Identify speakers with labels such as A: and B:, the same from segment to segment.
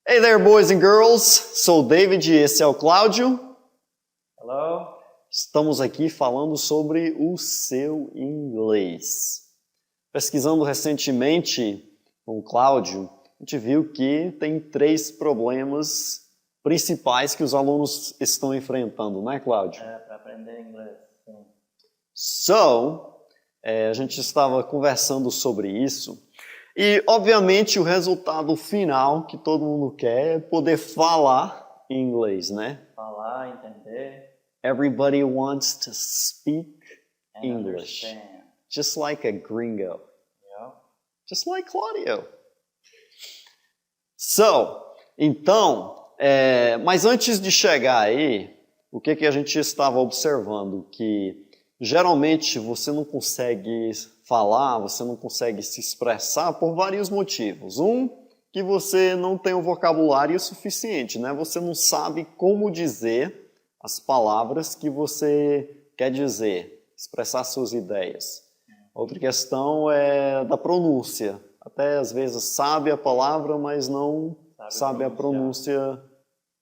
A: Hey there, boys and girls! Sou o David e esse é o Cláudio.
B: Hello.
A: Estamos aqui falando sobre o seu inglês. Pesquisando recentemente com o Cláudio, a gente viu que tem 3 problemas principais que os alunos estão enfrentando, não é, Cláudio?
B: Para aprender inglês, sim.
A: A gente estava conversando sobre isso. E, obviamente, o resultado final que todo mundo quer é poder falar em inglês, né?
B: Falar, entender.
A: Everybody wants to speak
B: And
A: English.
B: understand.
A: Just like a gringo.
B: Yeah.
A: Just like Claudio. Então, mas antes de chegar aí, o que a gente estava observando? Que geralmente você não consegue falar, você não consegue se expressar por vários motivos. Que você não tem o vocabulário suficiente, né? Você não sabe como dizer as palavras que você quer dizer, expressar suas ideias. Outra questão é da pronúncia. Até às vezes sabe a palavra, mas não sabe a pronúncia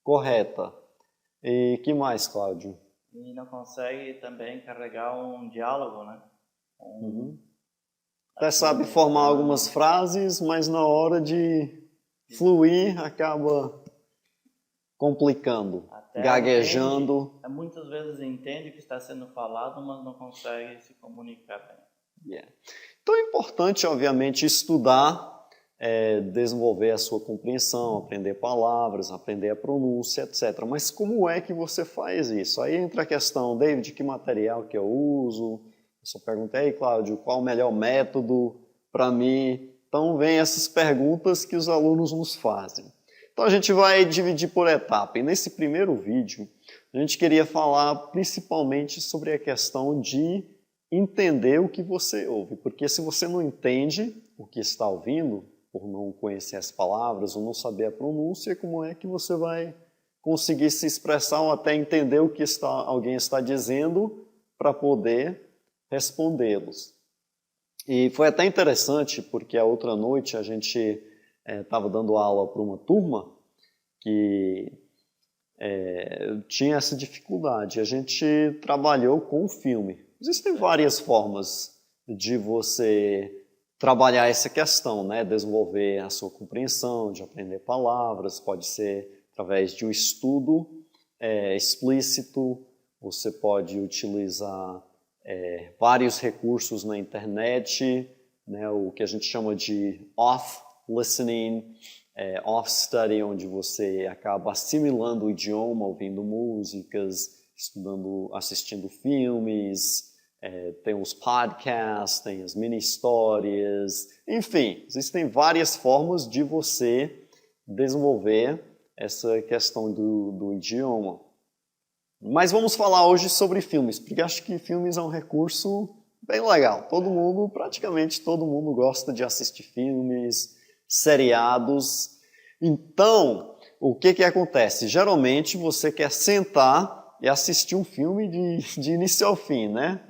A: correta. E que mais, Cláudio?
B: E não consegue também carregar um diálogo, né?
A: Até sabe formar algumas frases, mas na hora de fluir acaba complicando, gaguejando.
B: Muitas vezes entende o que está sendo falado, mas não consegue se comunicar bem.
A: Yeah. Então é importante, obviamente, estudar, desenvolver a sua compreensão, aprender palavras, aprender a pronúncia, etc. Mas como é que você faz isso? Aí entra a questão, David, que material que eu uso? Eu só perguntei, Cláudio, qual o melhor método para mim? Então vem essas perguntas que os alunos nos fazem. Então a gente vai dividir por etapa. E nesse primeiro vídeo, a gente queria falar principalmente sobre a questão de entender o que você ouve. Porque se você não entende o que está ouvindo, por não conhecer as palavras ou não saber a pronúncia, como é que você vai conseguir se expressar ou até entender o que alguém está dizendo para poder respondê-los? E foi até interessante porque a outra noite a gente estava dando aula para uma turma que tinha essa dificuldade. A gente trabalhou com o filme. Existem várias formas de você trabalhar essa questão, né? Desenvolver a sua compreensão, de aprender palavras, pode ser através de um estudo explícito, você pode utilizar vários recursos na internet, né? O que a gente chama de off-listening, off-study, onde você acaba assimilando o idioma, ouvindo músicas, estudando, assistindo filmes, tem os podcasts, tem as mini-histórias, enfim, existem várias formas de você desenvolver essa questão do idioma. Mas vamos falar hoje sobre filmes, porque acho que filmes é um recurso bem legal. Praticamente todo mundo gosta de assistir filmes, seriados. Então, o que acontece? Geralmente você quer sentar e assistir um filme de início ao fim, né?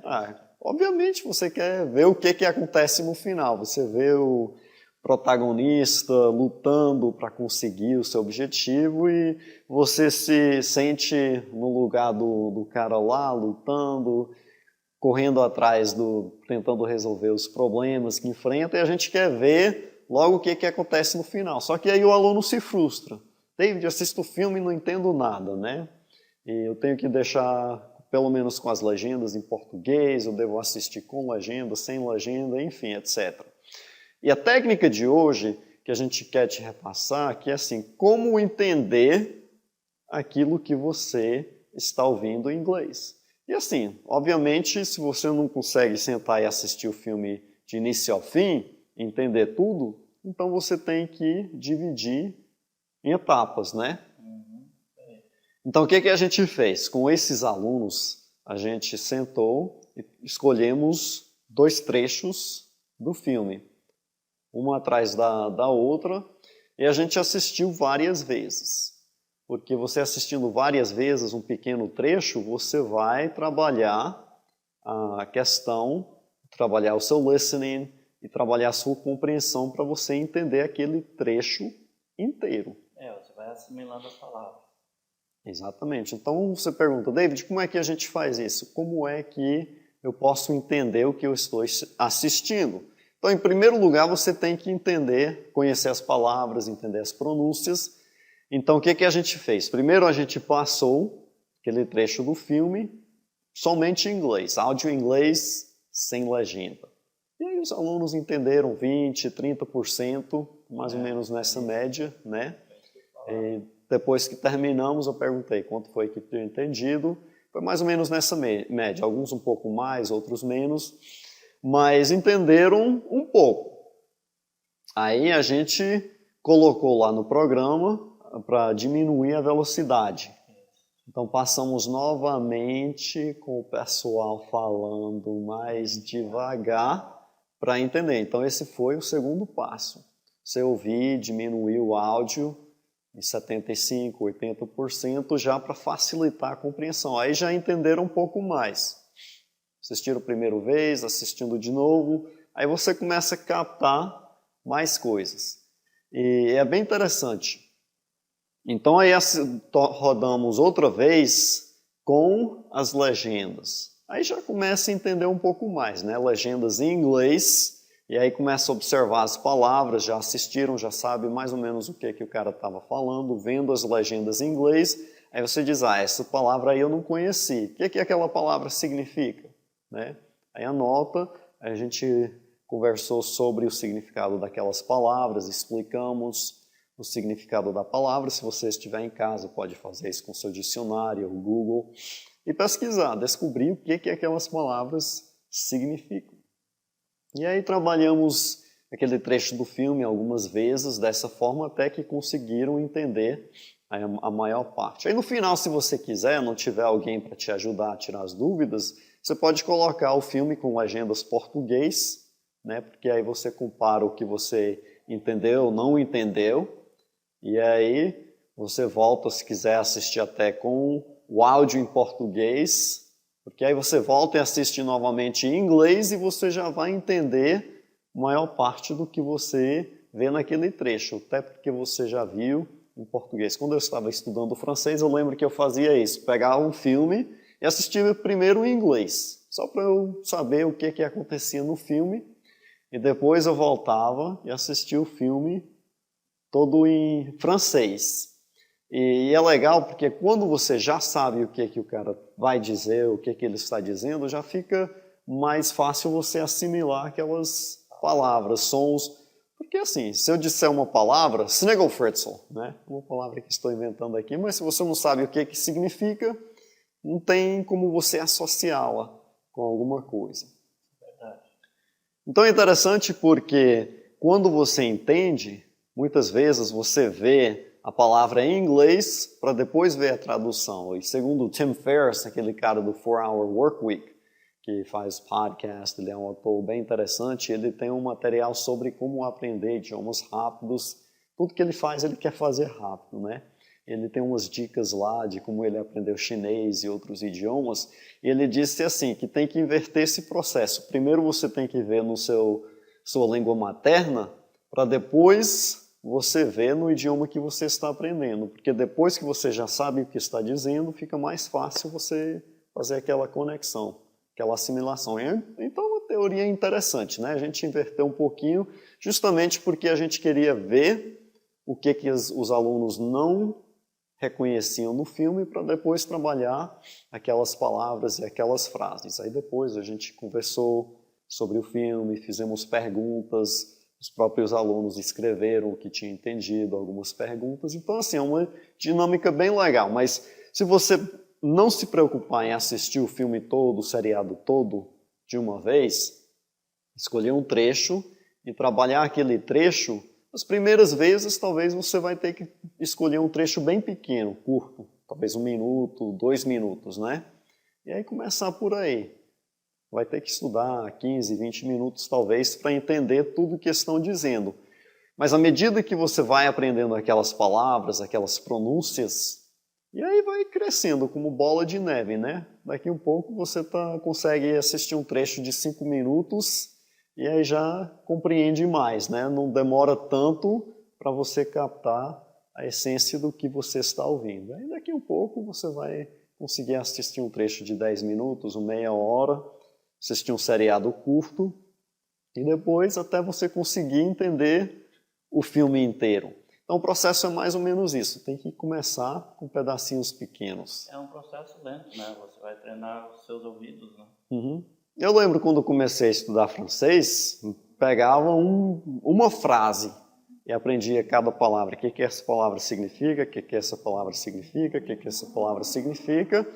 A: Obviamente você quer ver o que acontece no final. Você vê o protagonista lutando para conseguir o seu objetivo e você se sente no lugar do cara lá, lutando, correndo atrás, tentando resolver os problemas que enfrenta, e a gente quer ver logo o que acontece no final. Só que aí o aluno se frustra. David, assisto o filme e não entendo nada, né? E eu tenho que deixar, pelo menos com as legendas em português, eu devo assistir com legenda, sem legenda, enfim, etc. E a técnica de hoje, que a gente quer te repassar, que é assim, como entender aquilo que você está ouvindo em inglês. E assim, obviamente, se você não consegue sentar e assistir o filme de início ao fim, entender tudo, então você tem que dividir em etapas, né? Então, o que a gente fez? Com esses alunos, a gente sentou e escolhemos 2 trechos do filme, uma atrás da outra, e a gente assistiu várias vezes. Porque você assistindo várias vezes um pequeno trecho, você vai trabalhar a questão, trabalhar o seu listening e trabalhar a sua compreensão para você entender aquele trecho inteiro.
B: Você assimilando as palavras.
A: Exatamente. Então você pergunta, David, como é que a gente faz isso? Como é que eu posso entender o que eu estou assistindo? Então, em primeiro lugar, você tem que entender, conhecer as palavras, entender as pronúncias. Então, o que a gente fez? Primeiro, a gente passou aquele trecho do filme somente em inglês, áudio em inglês, sem legenda. E aí os alunos entenderam 20%, 30%, mais ou menos nessa média, né? E depois que terminamos, eu perguntei quanto foi que tinha entendido. Foi mais ou menos nessa média, alguns um pouco mais, outros menos, mas entenderam um pouco. Aí a gente colocou lá no programa para diminuir a velocidade. Então passamos novamente com o pessoal falando mais devagar para entender. Então esse foi o segundo passo. Você ouvir, diminuir o áudio em 75%, 80% já para facilitar a compreensão. Aí já entenderam um pouco mais. Assistiram a primeira vez, assistindo de novo, aí você começa a captar mais coisas. E é bem interessante. Então aí rodamos outra vez com as legendas. Aí já começa a entender um pouco mais, né? Legendas em inglês, e aí começa a observar as palavras, já assistiram, já sabe mais ou menos o que o cara estava falando, vendo as legendas em inglês, aí você diz, essa palavra aí eu não conheci. O que aquela palavra significa? Né? Aí anota, a gente conversou sobre o significado daquelas palavras, explicamos o significado da palavra. Se você estiver em casa, pode fazer isso com seu dicionário, o Google, e pesquisar, descobrir o que aquelas palavras significam. E aí trabalhamos aquele trecho do filme algumas vezes, dessa forma até que conseguiram entender a maior parte. Aí no final, se você quiser, não tiver alguém para te ajudar a tirar as dúvidas, você pode colocar o filme com legendas português, né? Porque aí você compara o que você entendeu ou não entendeu, e aí você volta, se quiser assistir até com o áudio em português, porque aí você volta e assiste novamente em inglês e você já vai entender a maior parte do que você vê naquele trecho, até porque você já viu em português. Quando eu estava estudando francês, eu lembro que eu fazia isso, pegava um filme e assistia primeiro em inglês, só para eu saber o que acontecia no filme, e depois eu voltava e assistia o filme todo em francês. E é legal porque quando você já sabe o que o cara vai dizer, o que ele está dizendo, já fica mais fácil você assimilar aquelas palavras, sons. Porque assim, se eu disser uma palavra, Snigglefritzel, né? Uma palavra que estou inventando aqui, mas se você não sabe o que significa, não tem como você associá-la com alguma coisa. Então é interessante porque quando você entende, muitas vezes você vê a palavra em inglês para depois ver a tradução. E segundo Tim Ferriss, aquele cara do 4-Hour Workweek, que faz podcast, ele é um autor bem interessante, ele tem um material sobre como aprender idiomas rápidos. Tudo que ele faz, ele quer fazer rápido, né? Ele tem umas dicas lá de como ele aprendeu chinês e outros idiomas, e ele disse assim, que tem que inverter esse processo. Primeiro você tem que ver no sua língua materna, para depois você ver no idioma que você está aprendendo, porque depois que você já sabe o que está dizendo, fica mais fácil você fazer aquela conexão, aquela assimilação. Então, é uma teoria interessante, né? A gente inverteu um pouquinho, justamente porque a gente queria ver o que os alunos não reconheciam no filme, para depois trabalhar aquelas palavras e aquelas frases. Aí depois a gente conversou sobre o filme, fizemos perguntas, os próprios alunos escreveram o que tinham entendido, algumas perguntas. Então, assim, é uma dinâmica bem legal. Mas se você não se preocupar em assistir o filme todo, o seriado todo, de uma vez, escolher um trecho e trabalhar aquele trecho, as primeiras vezes talvez você vai ter que escolher um trecho bem pequeno, curto, talvez 1 minuto, 2 minutos, né? E aí começar por aí. Vai ter que estudar 15, 20 minutos talvez para entender tudo o que estão dizendo. Mas à medida que você vai aprendendo aquelas palavras, aquelas pronúncias, e aí vai crescendo como bola de neve, né? Daqui um pouco você consegue assistir um trecho de 5 minutos e aí já compreende mais, né? Não demora tanto para você captar a essência do que você está ouvindo. Aí daqui a um pouco você vai conseguir assistir um trecho de 10 minutos, uma meia hora, assistir um seriado curto, e depois até você conseguir entender o filme inteiro. Então o processo é mais ou menos isso, tem que começar com pedacinhos pequenos.
B: É um processo lento, né? Você vai treinar os seus ouvidos, né?
A: Uhum. Eu lembro quando comecei a estudar francês, pegava uma frase e aprendia cada palavra. O que essa palavra significa, o que essa palavra significa, o que essa palavra significa.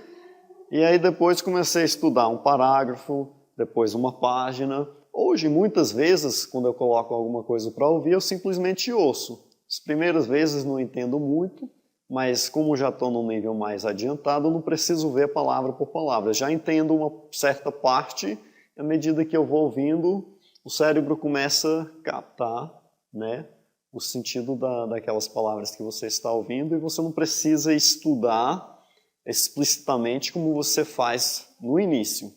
A: E aí depois comecei a estudar um parágrafo, depois uma página. Hoje, muitas vezes, quando eu coloco alguma coisa para ouvir, eu simplesmente ouço. As primeiras vezes não entendo muito, mas como já estou num nível mais adiantado, eu não preciso ver palavra por palavra. Já entendo uma certa parte, e à medida que eu vou ouvindo, o cérebro começa a captar, né, o sentido daquelas palavras que você está ouvindo, e você não precisa estudar explicitamente como você faz no início.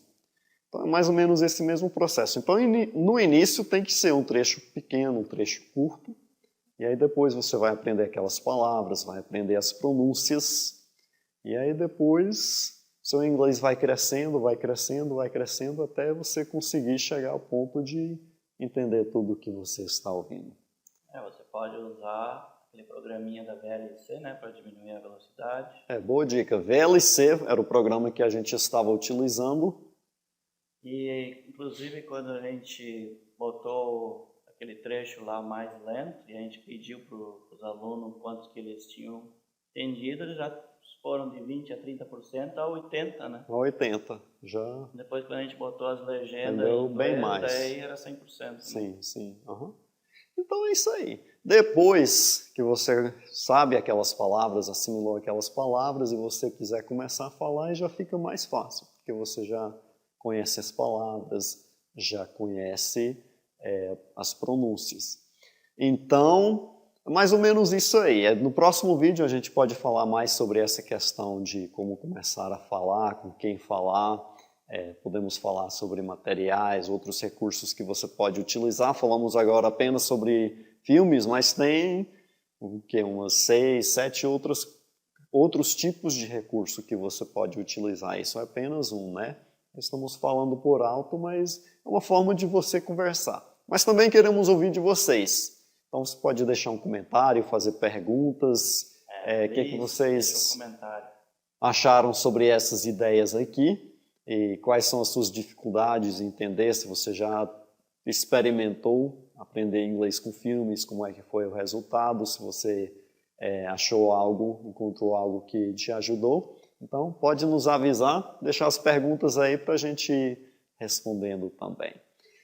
A: Então é mais ou menos esse mesmo processo. Então no início tem que ser um trecho pequeno, um trecho curto, e aí depois você vai aprender aquelas palavras, vai aprender as pronúncias, e aí depois seu inglês vai crescendo, vai crescendo, vai crescendo, até você conseguir chegar ao ponto de entender tudo o que você está ouvindo.
B: Você pode usar aquele programinha da VLC, né, para diminuir a velocidade.
A: Boa dica. VLC era o programa que a gente estava utilizando.
B: E, inclusive, quando a gente botou aquele trecho lá mais lento, e a gente pediu para os alunos quantos que eles tinham entendido, eles já foram de 20% a 30% a 80%, né?
A: A 80%, já.
B: Depois, quando a gente botou as legendas
A: Entendeu?
B: em inglês,
A: Bem mais.
B: daí era 100%.
A: Sim, né? Sim. Uhum. Então é isso aí. Depois que você sabe aquelas palavras, assimilou aquelas palavras e você quiser começar a falar, já fica mais fácil, porque você já conhece as palavras, já conhece as pronúncias. Então, é mais ou menos isso aí. No próximo vídeo a gente pode falar mais sobre essa questão de como começar a falar, com quem falar. Podemos falar sobre materiais, outros recursos que você pode utilizar. Falamos agora apenas sobre filmes, mas tem umas 6, 7 outros tipos de recurso que você pode utilizar. Isso é apenas um, né? Estamos falando por alto, mas é uma forma de você conversar. Mas também queremos ouvir de vocês. Então você pode deixar um comentário, fazer perguntas. O que vocês acharam sobre essas ideias aqui? E quais são as suas dificuldades em entender, se você já experimentou aprender inglês com filmes, como é que foi o resultado, se você encontrou algo que te ajudou. Então, pode nos avisar, deixar as perguntas aí para a gente ir respondendo também.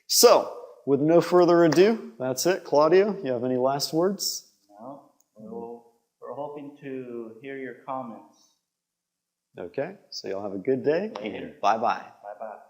A: So, with no further ado, that's it. Claudia, you have any last words?
B: No. We're hoping to hear your comments.
A: Okay, so you'll have a good day.
B: Later.
A: Bye-bye.
B: Bye-bye.